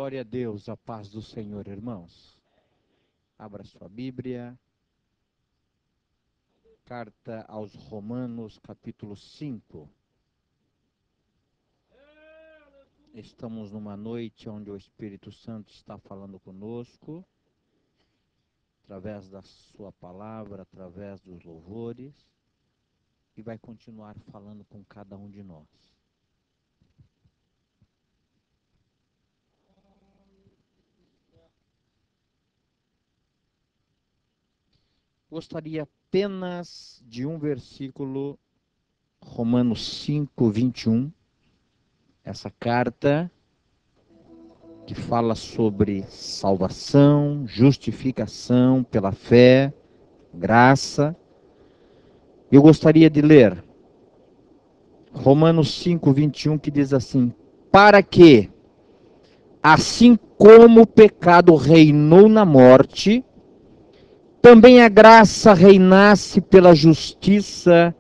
Glória a Deus, a paz do Senhor, irmãos. Abra sua Bíblia. Carta aos Romanos, capítulo 5. Estamos numa noite onde o Espírito Santo está falando conosco, através da sua palavra, através dos louvores, e vai continuar falando com cada um de nós. Gostaria apenas de um versículo, Romanos 5, 21. Essa carta que fala sobre salvação, justificação pela fé, graça. Eu gostaria de ler Romanos 5, 21, que diz assim: para que, assim como o pecado reinou na morte, também a graça reinasse pela justiça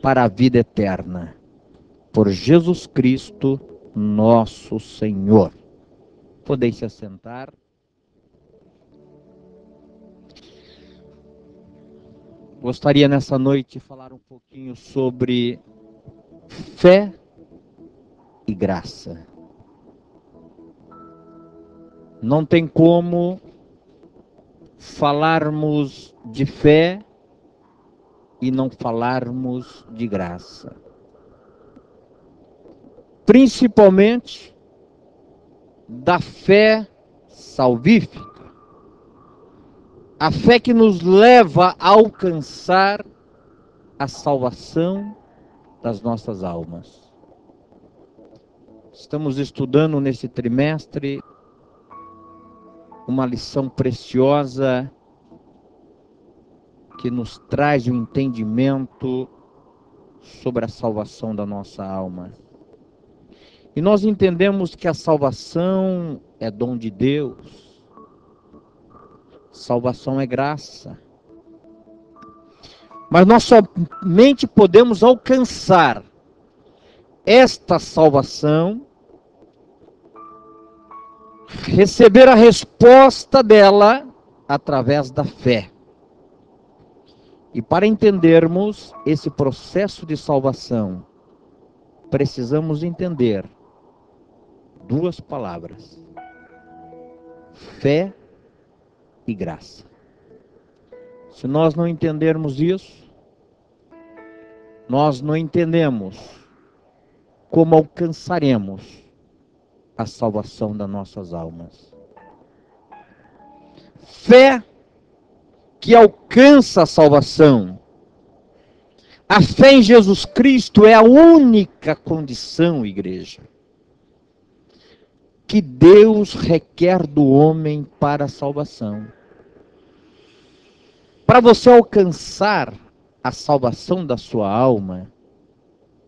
para a vida eterna, por Jesus Cristo, nosso Senhor. Podeis se assentar. Gostaria nessa noite de falar um pouquinho sobre fé e graça. Não tem como falarmos de fé e não falarmos de graça. Principalmente da fé salvífica. A fé que nos leva a alcançar a salvação das nossas almas. Estamos estudando nesse trimestre uma lição preciosa que nos traz um entendimento sobre a salvação da nossa alma. E nós entendemos que a salvação é dom de Deus. Salvação é graça. Mas nós somente podemos alcançar esta salvação, receber a resposta dela através da fé. E para entendermos esse processo de salvação, precisamos entender duas palavras: fé e graça. Se nós não entendermos isso, nós não entendemos como alcançaremos a salvação das nossas almas. Fé que alcança a salvação. A fé em Jesus Cristo é a única condição, igreja, que Deus requer do homem para a salvação. Para você alcançar a salvação da sua alma,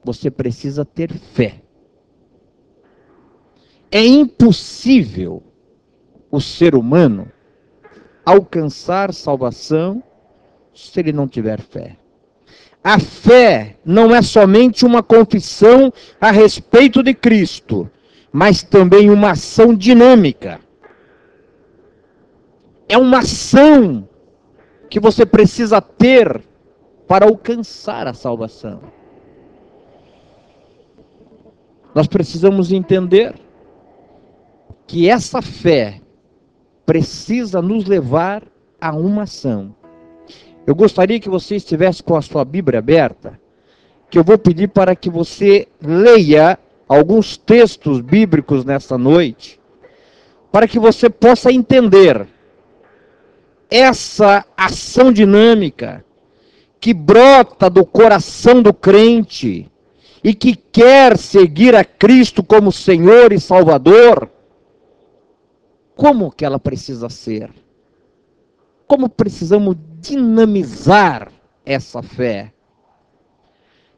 você precisa ter fé. É impossível o ser humano alcançar salvação se ele não tiver fé. A fé não é somente uma confissão a respeito de Cristo, mas também uma ação dinâmica. É uma ação que você precisa ter para alcançar a salvação. Nós precisamos entender que essa fé precisa nos levar a uma ação. Eu gostaria que você estivesse com a sua Bíblia aberta, que eu vou pedir para que você leia alguns textos bíblicos nessa noite, para que você possa entender essa ação dinâmica que brota do coração do crente e que quer seguir a Cristo como Senhor e Salvador. Como que ela precisa ser? Como precisamos dinamizar essa fé?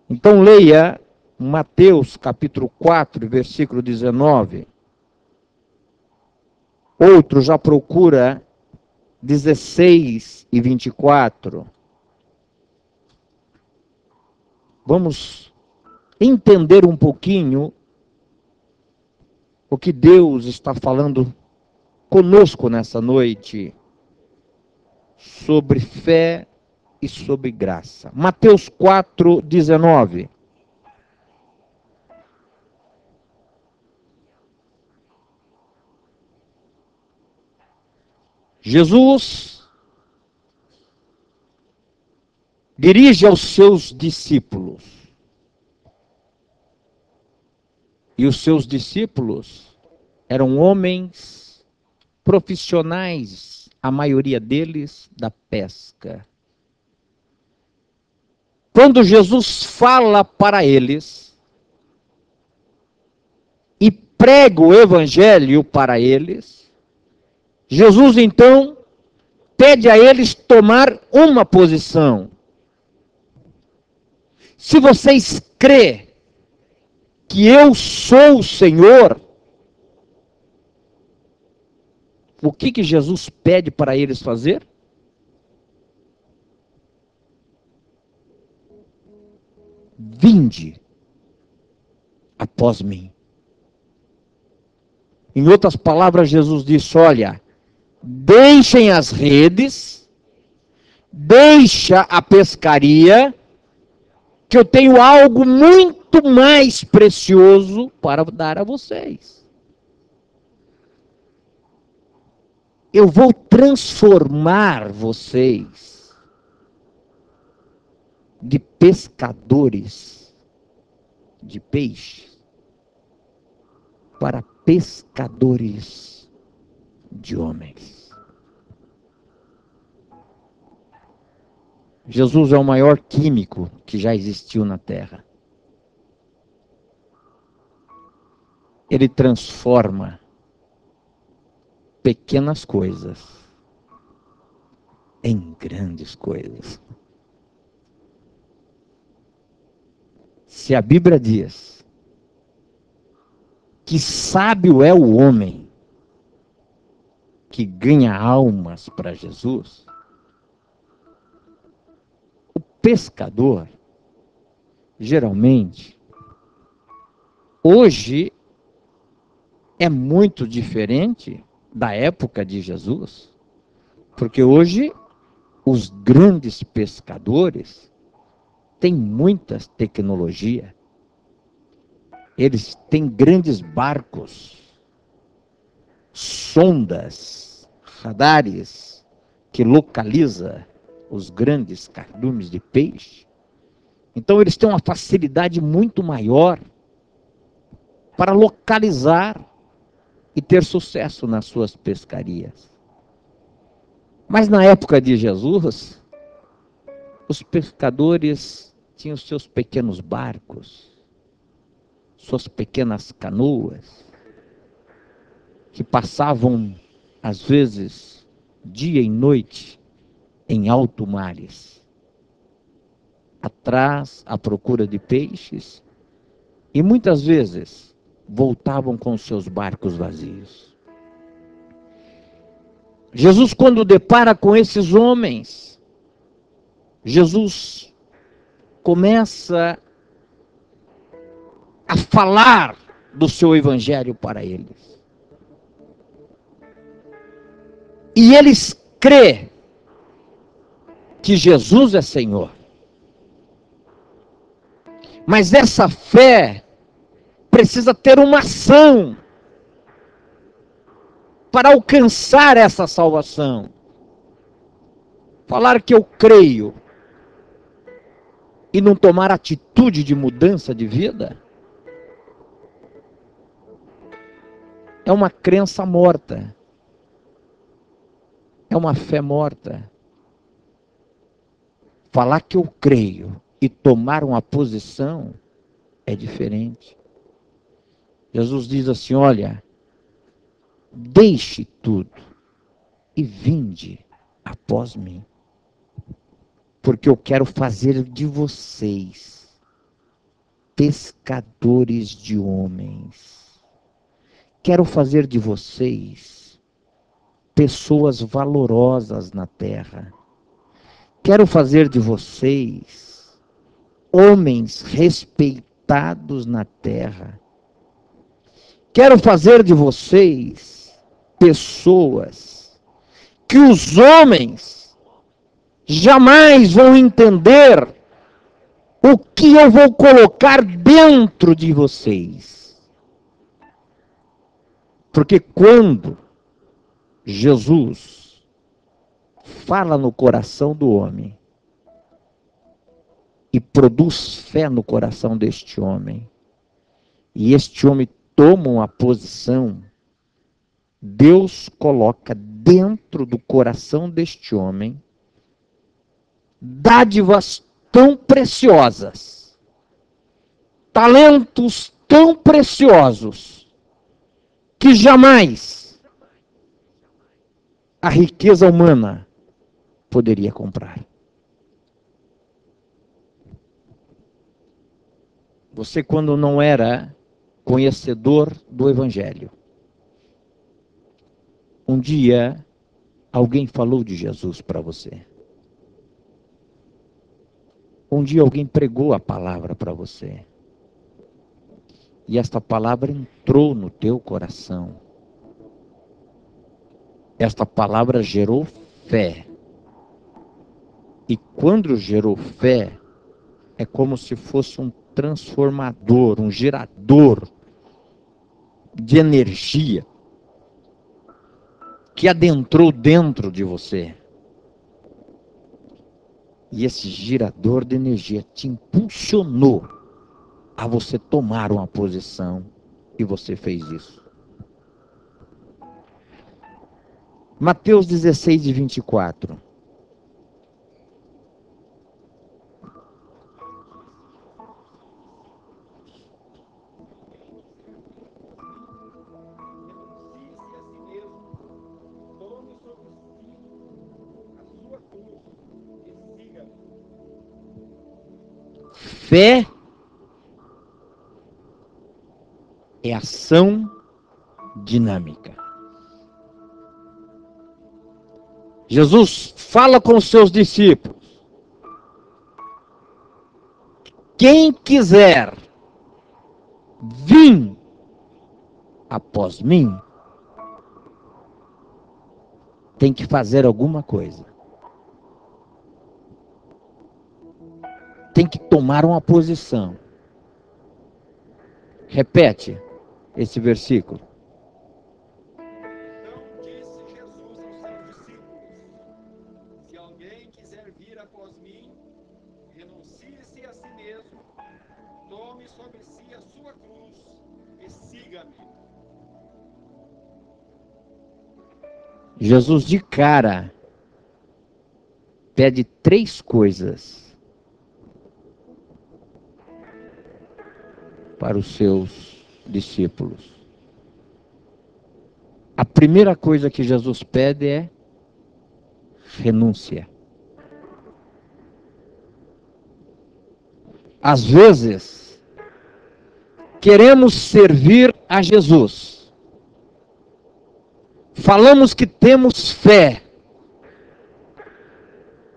Então leia Mateus capítulo 4, versículo 19. Outro já procura 16 e 24. Vamos entender um pouquinho o que Deus está falando conosco nessa noite sobre fé e sobre graça. Mateus 4:19. Jesus dirige aos seus discípulos. E os seus discípulos eram homens profissionais, a maioria deles da pesca. Quando Jesus fala para eles e prega o evangelho para eles, Jesus então pede a eles tomar uma posição. Se vocês crêem que eu sou o Senhor, o que Jesus pede para eles fazer? Vinde após mim. Em outras palavras, Jesus disse: olha, deixem as redes, deixa a pescaria, que eu tenho algo muito mais precioso para dar a vocês. Eu vou transformar vocês de pescadores de peixe para pescadores de homens. Jesus é o maior químico que já existiu na Terra. Ele transforma pequenas coisas em grandes coisas. Se a Bíblia diz que sábio é o homem que ganha almas para Jesus, o pescador, geralmente, hoje é muito diferente da época de Jesus, porque hoje os grandes pescadores têm muita tecnologia. Eles têm grandes barcos, sondas, radares que localiza os grandes cardumes de peixe. Então eles têm uma facilidade muito maior para localizar e ter sucesso nas suas pescarias. Mas na época de Jesus, os pescadores tinham seus pequenos barcos, suas pequenas canoas, que passavam, às vezes, dia e noite em alto mares, atrás à procura de peixes, e muitas vezes voltavam com seus barcos vazios. Jesus, quando depara com esses homens, Jesus começa a falar do seu evangelho para eles. E eles crêem que Jesus é Senhor. Mas essa fé precisa ter uma ação para alcançar essa salvação. Falar que eu creio e não tomar atitude de mudança de vida é uma crença morta. É uma fé morta. Falar que eu creio e tomar uma posição é diferente. Jesus diz assim: olha, deixe tudo e vinde após mim, porque eu quero fazer de vocês pescadores de homens. Quero fazer de vocês pessoas valorosas na terra. Quero fazer de vocês homens respeitados na terra. Quero fazer de vocês pessoas que os homens jamais vão entender o que eu vou colocar dentro de vocês. Porque quando Jesus fala no coração do homem e produz fé no coração deste homem, e este homem toma uma posição, Deus coloca dentro do coração deste homem dádivas tão preciosas, talentos tão preciosos, que jamais a riqueza humana poderia comprar. Você, quando não era conhecedor do Evangelho, um dia alguém falou de Jesus para você. Um dia alguém pregou a palavra para você. E esta palavra entrou no teu coração. Esta palavra gerou fé. E quando gerou fé, é como se fosse um transformador, um gerador de energia que adentrou dentro de você. E esse gerador de energia te impulsionou a você tomar uma posição, e você fez isso. Mateus 16, 24. Fé é ação dinâmica. Jesus fala com os seus discípulos: quem quiser vir após mim, tem que fazer alguma coisa. Tem que tomar uma posição. Repete esse versículo. Então disse Jesus aos seus discípulos: se alguém quiser vir após mim, renuncie-se a si mesmo, tome sobre si a sua cruz e siga-me. Jesus de cara pede 3 coisas para os seus discípulos. A primeira coisa que Jesus pede é renúncia. Às vezes, queremos servir a Jesus. Falamos que temos fé.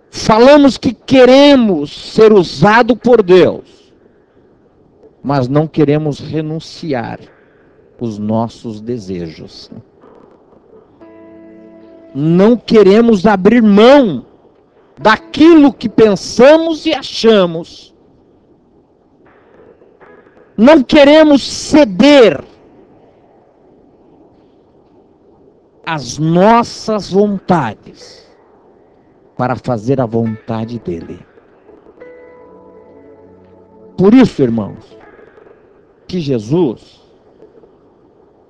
Falamos que queremos ser usado por Deus. Mas não queremos renunciar os nossos desejos. Não queremos abrir mão daquilo que pensamos e achamos. Não queremos ceder às nossas vontades para fazer a vontade dele. Por isso, irmãos, que Jesus,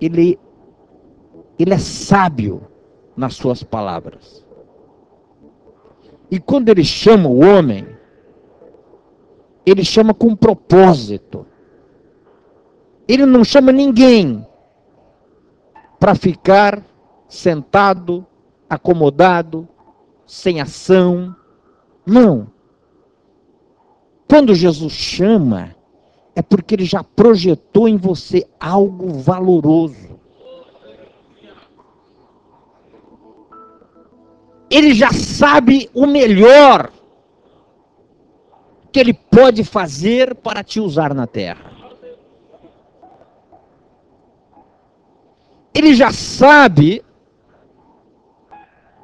ele é sábio nas suas palavras. E quando ele chama o homem, ele chama com propósito. Ele não chama ninguém para ficar sentado, acomodado, sem ação. Não. Quando Jesus chama, é porque ele já projetou em você algo valoroso. Ele já sabe o melhor que ele pode fazer para te usar na terra. Ele já sabe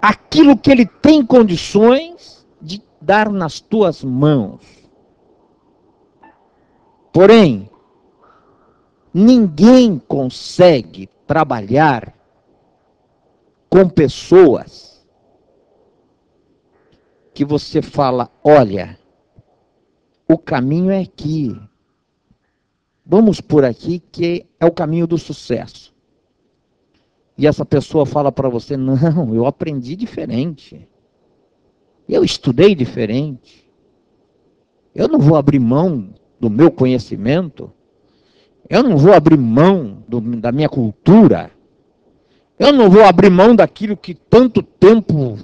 aquilo que Ele tem condições de dar nas tuas mãos. Porém, ninguém consegue trabalhar com pessoas que você fala, olha, o caminho é aqui. Vamos por aqui que é o caminho do sucesso. E essa pessoa fala para você, não, eu aprendi diferente. Eu estudei diferente. Eu não vou abrir mão do meu conhecimento. Eu não vou abrir mão da minha cultura. Eu não vou abrir mão daquilo que tanto tempo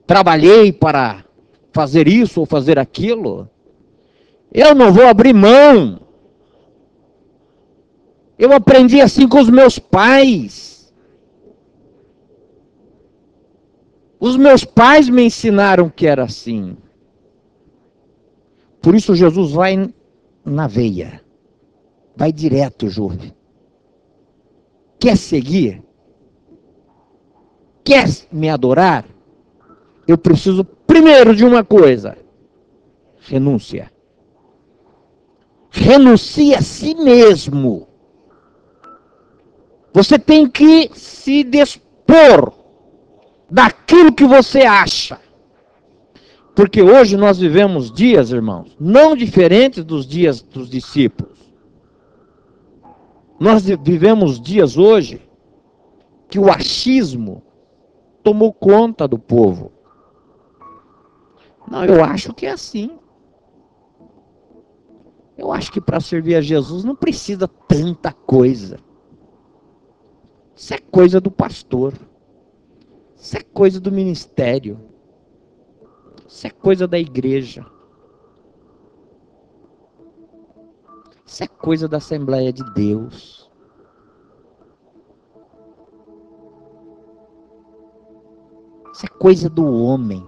trabalhei para fazer isso ou fazer aquilo. Eu não vou abrir mão. Eu aprendi assim com os meus pais. Os meus pais me ensinaram que era assim. Por isso Jesus vai na veia. Vai direto, Júlio. Quer seguir? Quer me adorar? Eu preciso primeiro de uma coisa. Renúncia. Renuncie a si mesmo. Você tem que se dispor daquilo que você acha. Porque hoje nós vivemos dias, irmãos, não diferentes dos dias dos discípulos. Nós vivemos dias hoje que o achismo tomou conta do povo. Não, eu acho que é assim. Eu acho que para servir a Jesus não precisa tanta coisa. Isso é coisa do pastor. Isso é coisa do ministério. Isso é coisa da igreja. Isso é coisa da Assembleia de Deus. Isso é coisa do homem.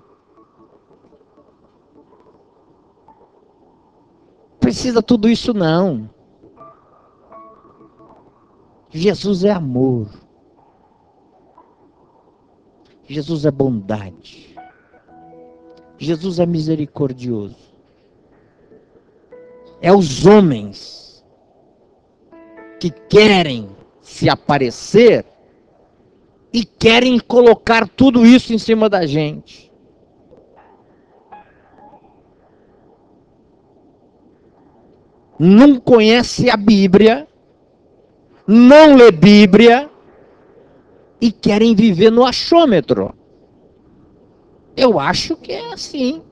Precisa tudo isso não. Jesus é amor. Jesus é bondade. Jesus é misericordioso. É os homens que querem se aparecer e querem colocar tudo isso em cima da gente. Não conhece a Bíblia, não lê Bíblia e querem viver no achômetro. Eu acho que é assim.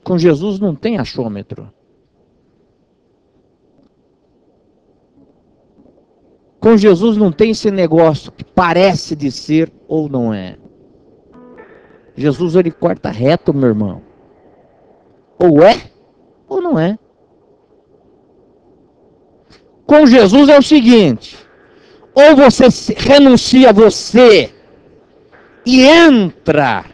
Com Jesus não tem achômetro. Com Jesus não tem esse negócio que parece de ser ou não é. Jesus, ele corta reto, meu irmão. Ou é ou não é. Com Jesus é o seguinte: ou você renuncia a você e entra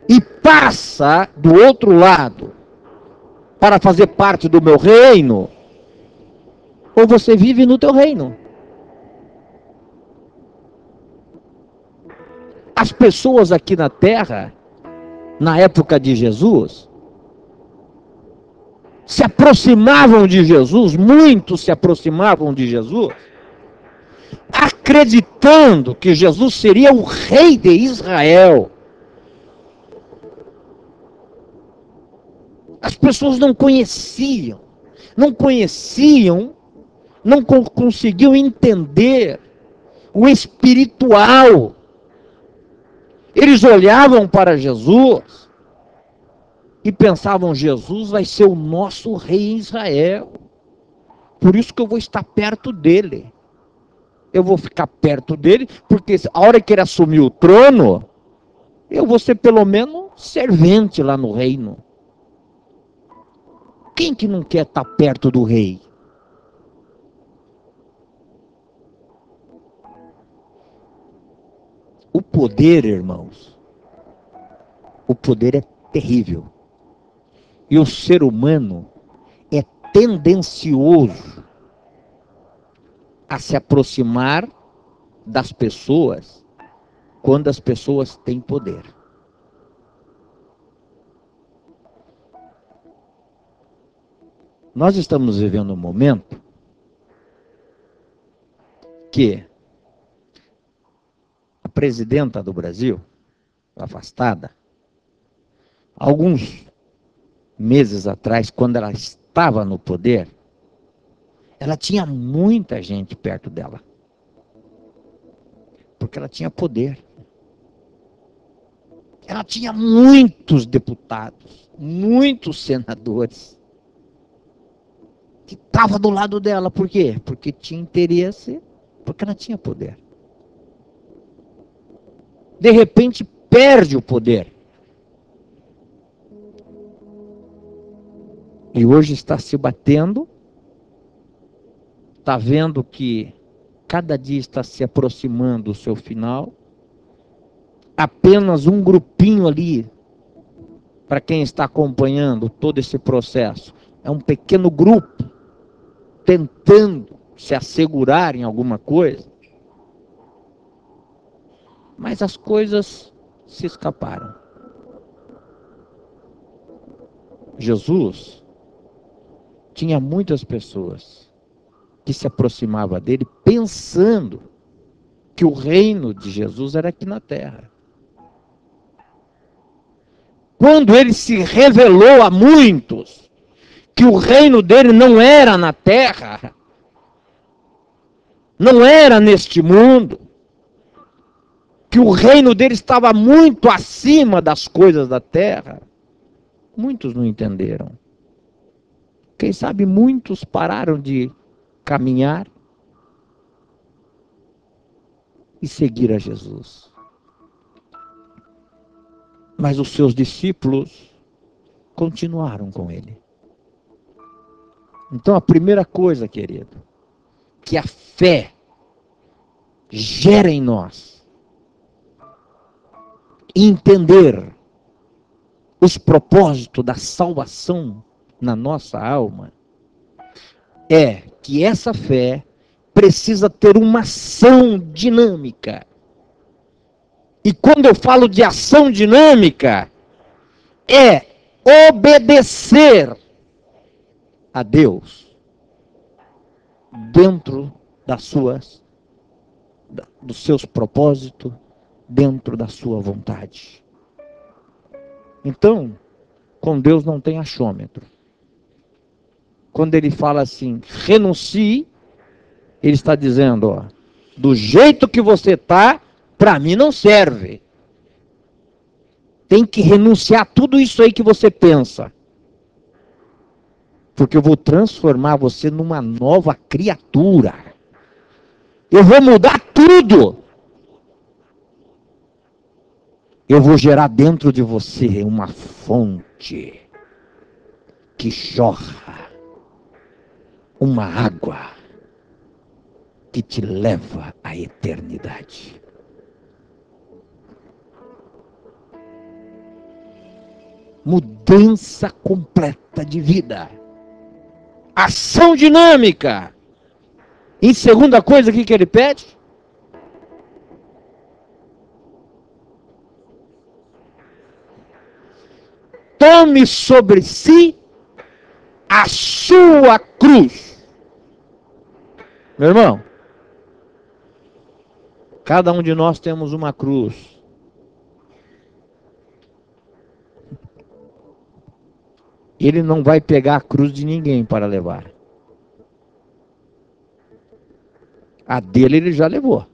e passa do outro lado para fazer parte do meu reino, ou você vive no teu reino. As pessoas aqui na terra, na época de Jesus, se aproximavam de Jesus, muitos se aproximavam de Jesus, acreditando que Jesus seria o rei de Israel. As pessoas não conheciam, não conseguiam entender o espiritual. Eles olhavam para Jesus e pensavam, Jesus vai ser o nosso rei em Israel. Por isso que eu vou estar perto dele. Eu vou ficar perto dele, porque a hora que ele assumir o trono, eu vou ser pelo menos servente lá no reino. Quem que não quer estar perto do rei? O poder, irmãos, o poder é terrível. E o ser humano é tendencioso a se aproximar das pessoas quando as pessoas têm poder. Nós estamos vivendo um momento que a presidenta do Brasil, afastada, alguns meses atrás, quando ela estava no poder, ela tinha muita gente perto dela. Porque ela tinha poder. Ela tinha muitos deputados, muitos senadores que estavam do lado dela. Por quê? Porque tinha interesse, porque ela tinha poder. De repente, perde o poder. E hoje está se batendo, está vendo que cada dia está se aproximando do seu final. Apenas um grupinho ali, para quem está acompanhando todo esse processo, é um pequeno grupo tentando se assegurar em alguma coisa. Mas as coisas se escaparam. Jesus tinha muitas pessoas que se aproximavam dele pensando que o reino de Jesus era aqui na terra. Quando ele se revelou a muitos que o reino dele não era na terra, não era neste mundo, que o reino dele estava muito acima das coisas da terra, muitos não entenderam. Quem sabe muitos pararam de caminhar e seguir a Jesus. Mas os seus discípulos continuaram com ele. Então a primeira coisa, querido, que a fé gera em nós, entender os propósitos da salvação na nossa alma, é que essa fé precisa ter uma ação dinâmica. E quando eu falo de ação dinâmica, é obedecer a Deus dentro dos seus propósitos, dentro da sua vontade. Então, com Deus não tem achômetro. Quando ele fala assim, renuncie, ele está dizendo, ó, do jeito que você está, para mim não serve. Tem que renunciar a tudo isso aí que você pensa. Porque eu vou transformar você numa nova criatura. Eu vou mudar tudo. Eu vou gerar dentro de você uma fonte que jorra, uma água que te leva à eternidade. Mudança completa de vida. Ação dinâmica. E segunda coisa, o que ele pede? Tome sobre si a sua cruz. Meu irmão, cada um de nós temos uma cruz. Ele não vai pegar a cruz de ninguém para levar. A dele ele já levou.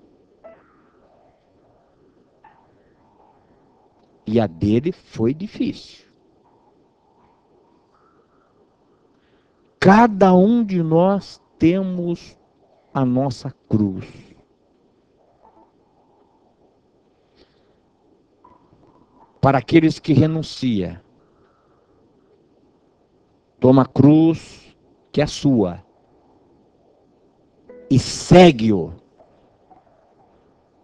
E a dele foi difícil. Cada um de nós temos a nossa cruz. Para aqueles que renunciam, toma a cruz que é sua e segue-o.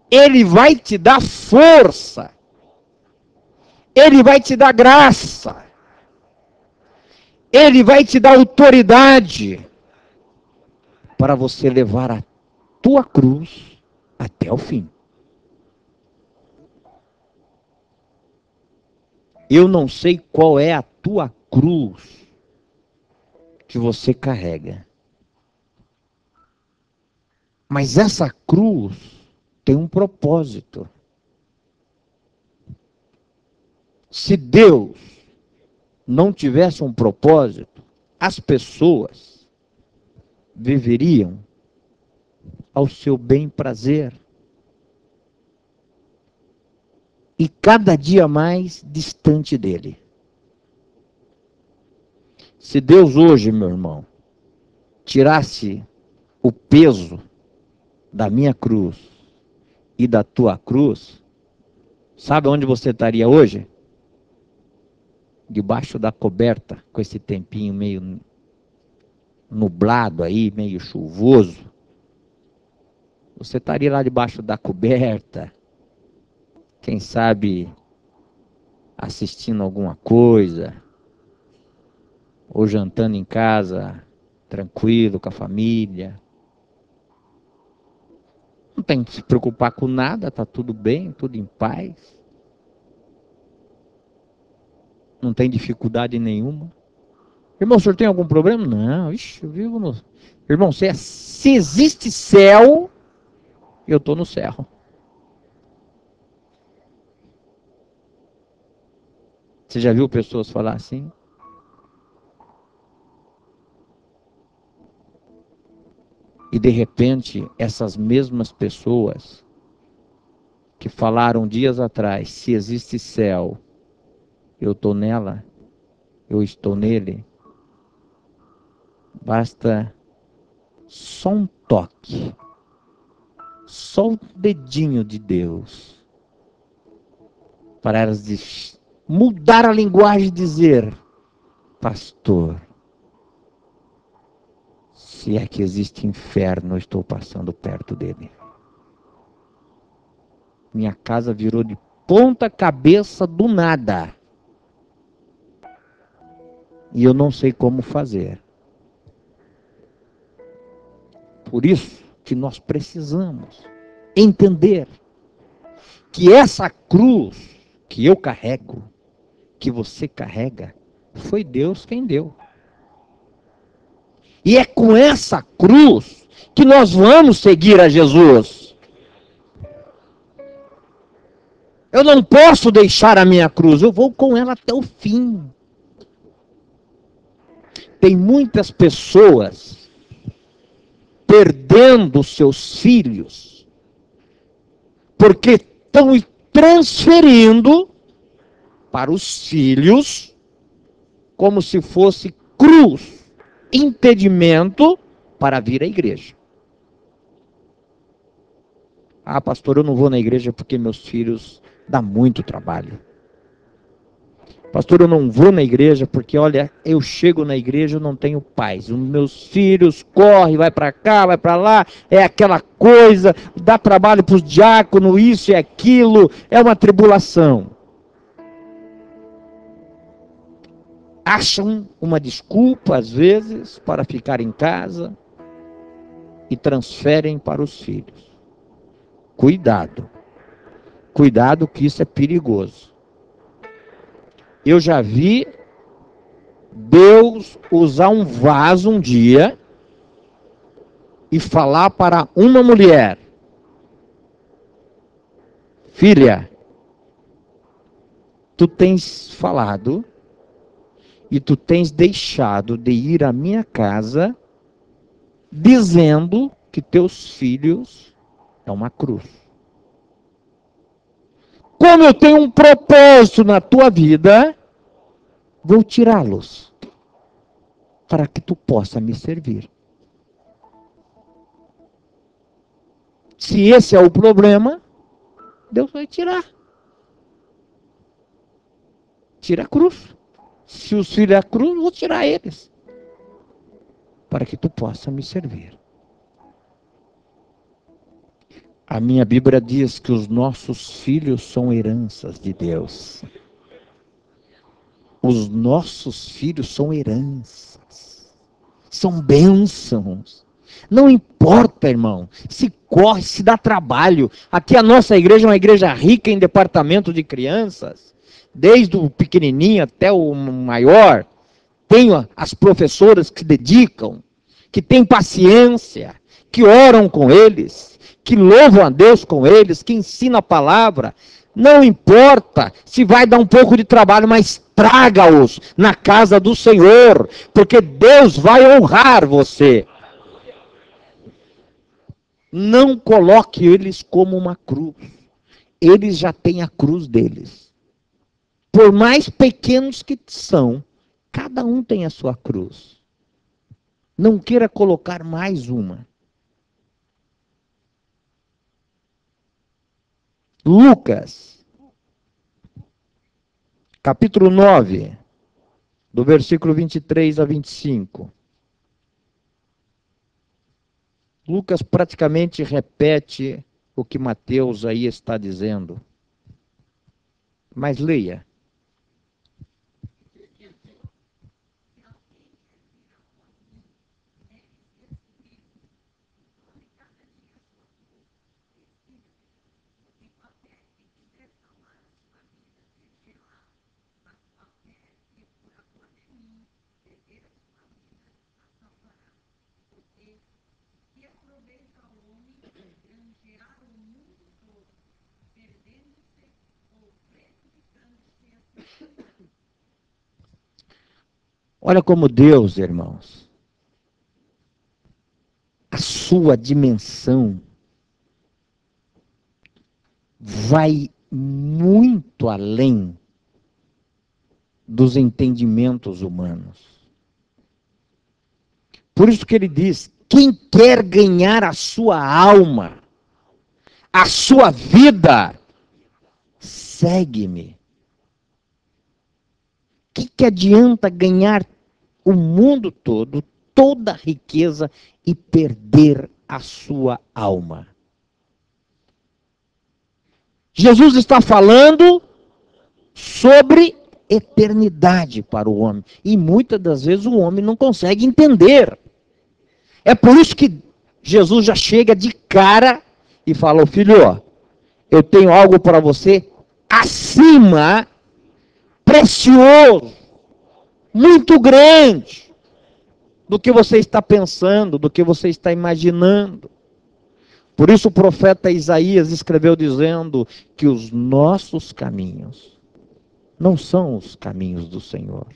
Ele vai te dar força. Ele vai te dar graça. Ele vai te dar autoridade para você levar a tua cruz até o fim. Eu não sei qual é a tua cruz que você carrega. Mas essa cruz tem um propósito. Se Deus não tivesse um propósito, as pessoas viveriam ao seu bem prazer. E cada dia mais distante dele. Se Deus hoje, meu irmão, tirasse o peso da minha cruz e da tua cruz, sabe onde você estaria hoje? Debaixo da coberta, com esse tempinho meio nublado aí, meio chuvoso. Você estaria lá debaixo da coberta, quem sabe assistindo alguma coisa, ou jantando em casa, tranquilo, com a família. Não tem que se preocupar com nada, está tudo bem, tudo em paz. Não tem dificuldade nenhuma. Irmão, o senhor tem algum problema? Não, ixi, eu vivo no... Irmão, se existe céu, eu estou no céu. Você já viu pessoas falar assim? E de repente, essas mesmas pessoas que falaram dias atrás, se existe céu, eu estou nela, eu estou nele. Basta só um toque, só o dedinho de Deus, para elas mudar a linguagem e dizer: pastor, se é que existe inferno, eu estou passando perto dele. Minha casa virou de ponta cabeça do nada. E eu não sei como fazer. Por isso que nós precisamos entender que essa cruz que eu carrego, que você carrega, foi Deus quem deu. E é com essa cruz que nós vamos seguir a Jesus. Eu não posso deixar a minha cruz, eu vou com ela até o fim. Tem muitas pessoas perdendo seus filhos porque estão transferindo para os filhos como se fosse cruz, impedimento para vir à igreja. Ah, pastor, eu não vou na igreja porque meus filhos dão muito trabalho. Pastor, eu não vou na igreja porque, olha, eu chego na igreja, eu não tenho paz. Os meus filhos correm, vai para cá, vai para lá, é aquela coisa, dá trabalho para os diáconos, isso e aquilo, é uma tribulação. Acham uma desculpa, às vezes, para ficar em casa e transferem para os filhos. Cuidado. Cuidado que isso é perigoso. Eu já vi Deus usar um vaso um dia e falar para uma mulher: filha, tu tens falado e tu tens deixado de ir à minha casa dizendo que teus filhos é uma cruz. Como eu tenho um propósito na tua vida, vou tirá-los para que tu possa me servir. Se esse é o problema, Deus vai tirar. Tira a cruz. Se os filhos é a cruz, vou tirar eles. Para que tu possa me servir. A minha Bíblia diz que os nossos filhos são heranças de Deus. Os nossos filhos são heranças. São bênçãos. Não importa, irmão, se corre, se dá trabalho. Aqui a nossa igreja é uma igreja rica em departamento de crianças, desde o pequenininho até o maior. Tem as professoras que se dedicam, que têm paciência, que oram com eles, que louvam a Deus com eles, que ensinam a palavra. Não importa se vai dar um pouco de trabalho, mas traga-os na casa do Senhor, porque Deus vai honrar você. Não coloque eles como uma cruz. Eles já têm a cruz deles. Por mais pequenos que são, cada um tem a sua cruz. Não queira colocar mais uma. Lucas, capítulo 9, do versículo 23 a 25. Lucas praticamente repete o que Mateus aí está dizendo. Mas leia. Olha como Deus, irmãos, a sua dimensão vai muito além dos entendimentos humanos. Por isso que ele diz: quem quer ganhar a sua alma, a sua vida, segue-me. O que adianta ganhar o mundo todo, toda a riqueza e perder a sua alma? Jesus está falando sobre eternidade para o homem. E muitas das vezes o homem não consegue entender. É por isso que Jesus já chega de cara e fala: "Ô filho, ó, eu tenho algo para você acima, precioso, muito grande, do que você está pensando, do que você está imaginando." Por isso o profeta Isaías escreveu dizendo que os nossos caminhos não são os caminhos do Senhor.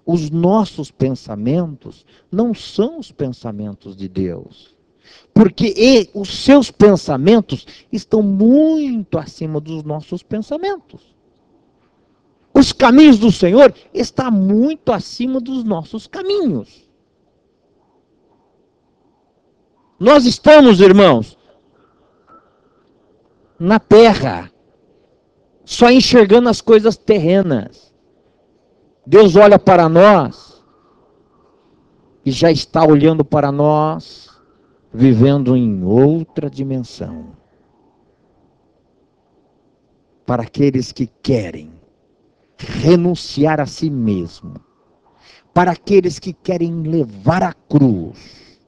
Os nossos pensamentos não são os pensamentos de Deus. Porque os seus pensamentos estão muito acima dos nossos pensamentos. Os caminhos do Senhor estão muito acima dos nossos caminhos. Nós estamos, irmãos, na terra, só enxergando as coisas terrenas. Deus olha para nós e já está olhando para nós, vivendo em outra dimensão. Para aqueles que querem renunciar a si mesmo, para aqueles que querem levar a cruz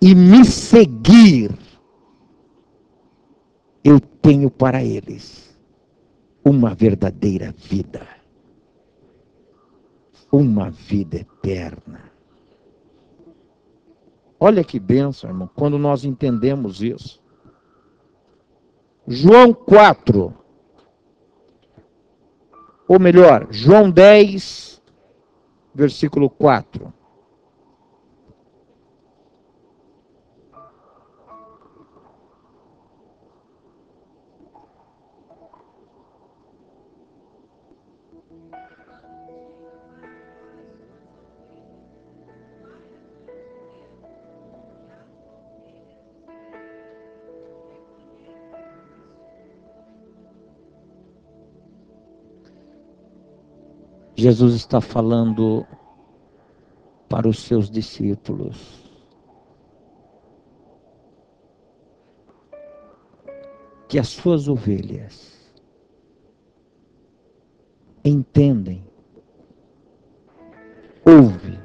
e me seguir, eu tenho para eles uma verdadeira vida, uma vida eterna. Olha que bênção, irmão, quando nós entendemos isso. João 4, ou melhor, João 10, versículo 4. Jesus está falando para os seus discípulos. Que as suas ovelhas entendem, ouvem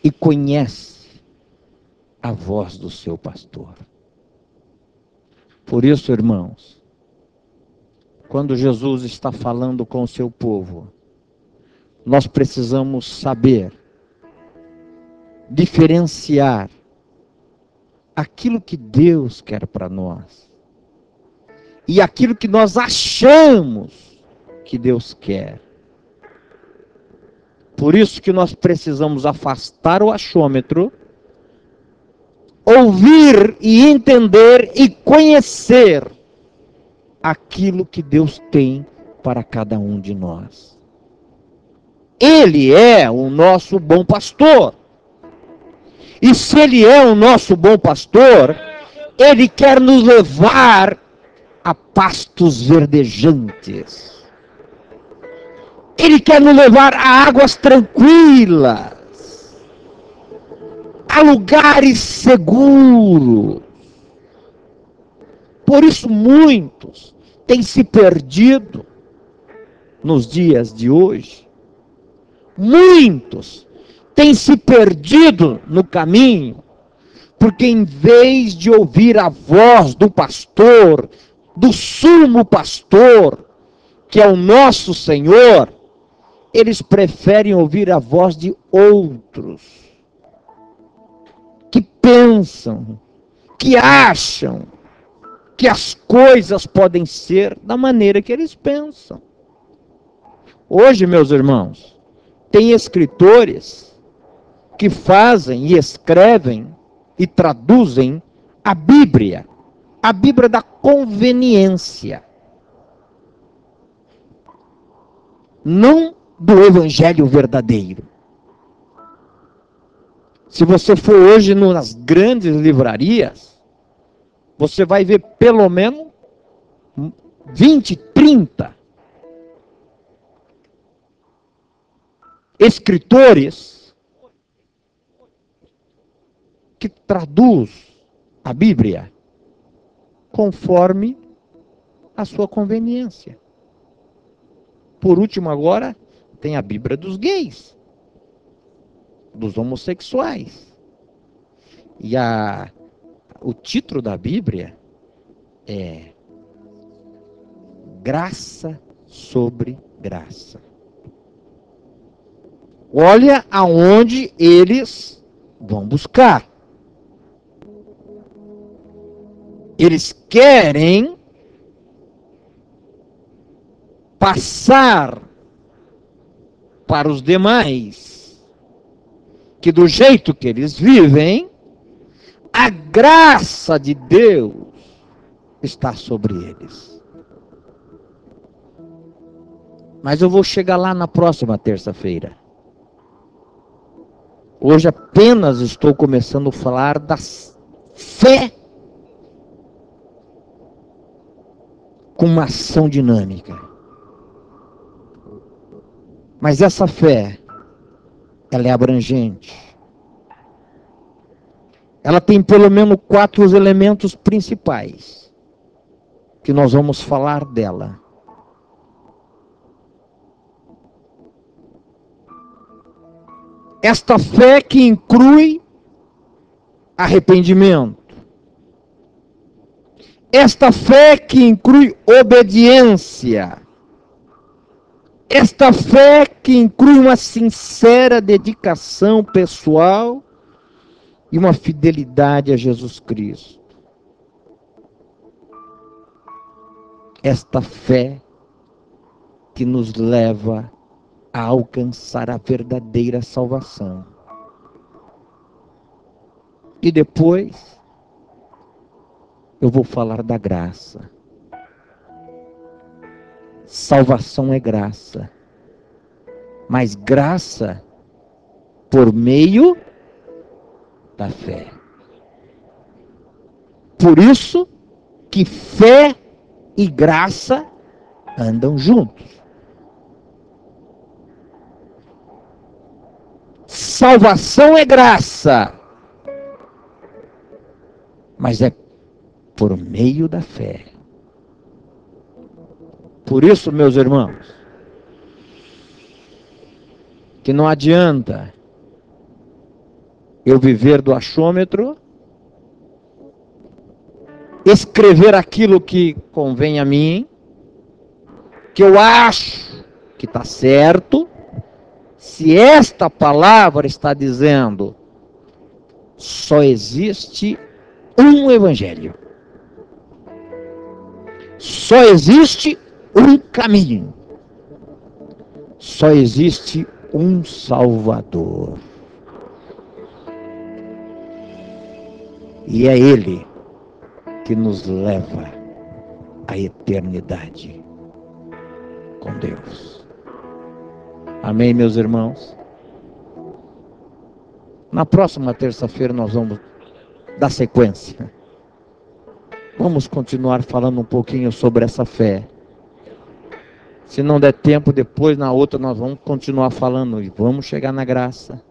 e conhecem a voz do seu pastor. Por isso, irmãos, quando Jesus está falando com o seu povo, nós precisamos saber diferenciar aquilo que Deus quer para nós e aquilo que nós achamos que Deus quer. Por isso que nós precisamos afastar o achômetro, ouvir e entender e conhecer aquilo que Deus tem para cada um de nós. Ele é o nosso bom pastor. E se Ele é o nosso bom pastor, Ele quer nos levar a pastos verdejantes. Ele quer nos levar a águas tranquilas, a lugares seguros. Por isso muitos têm se perdido nos dias de hoje. Muitos têm se perdido no caminho, porque em vez de ouvir a voz do pastor, do sumo pastor, que é o nosso Senhor, eles preferem ouvir a voz de outros, que pensam, que acham que as coisas podem ser da maneira que eles pensam. Hoje, meus irmãos, tem escritores que fazem e escrevem e traduzem a Bíblia da conveniência, não do Evangelho verdadeiro. Se você for hoje nas grandes livrarias, você vai ver pelo menos 20, 30 escritores que traduz a Bíblia conforme a sua conveniência. Por último agora, tem a Bíblia dos gays, dos homossexuais. E o título da Bíblia é Graça sobre Graça. Olha aonde eles vão buscar. Eles querem passar para os demais que do jeito que eles vivem, a graça de Deus está sobre eles. Mas eu vou chegar lá na próxima terça-feira. Hoje apenas estou começando a falar da fé com uma ação dinâmica. Mas essa fé, ela é abrangente. Ela tem pelo menos 4 elementos principais que nós vamos falar dela. Esta fé que inclui arrependimento. Esta fé que inclui obediência. Esta fé que inclui uma sincera dedicação pessoal e uma fidelidade a Jesus Cristo. Esta fé que nos leva a alcançar a verdadeira salvação. E depois eu vou falar da graça. Salvação é graça, mas graça por meio da fé. Por isso que fé e graça andam juntos. Salvação é graça, mas é por meio da fé. Por isso, meus irmãos, que não adianta eu viver do achômetro escrever aquilo que convém a mim, que eu acho que está certo, se esta palavra está dizendo só existe um evangelho, só existe um caminho, só existe um Salvador, e é Ele que nos leva à eternidade com Deus. Amém, meus irmãos? Na próxima terça-feira nós vamos dar sequência. Vamos continuar falando um pouquinho sobre essa fé. Se não der tempo, depois na outra nós vamos continuar falando e vamos chegar na graça.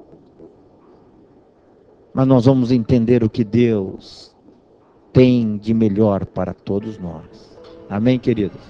Mas nós vamos entender o que Deus tem de melhor para todos nós. Amém, queridos?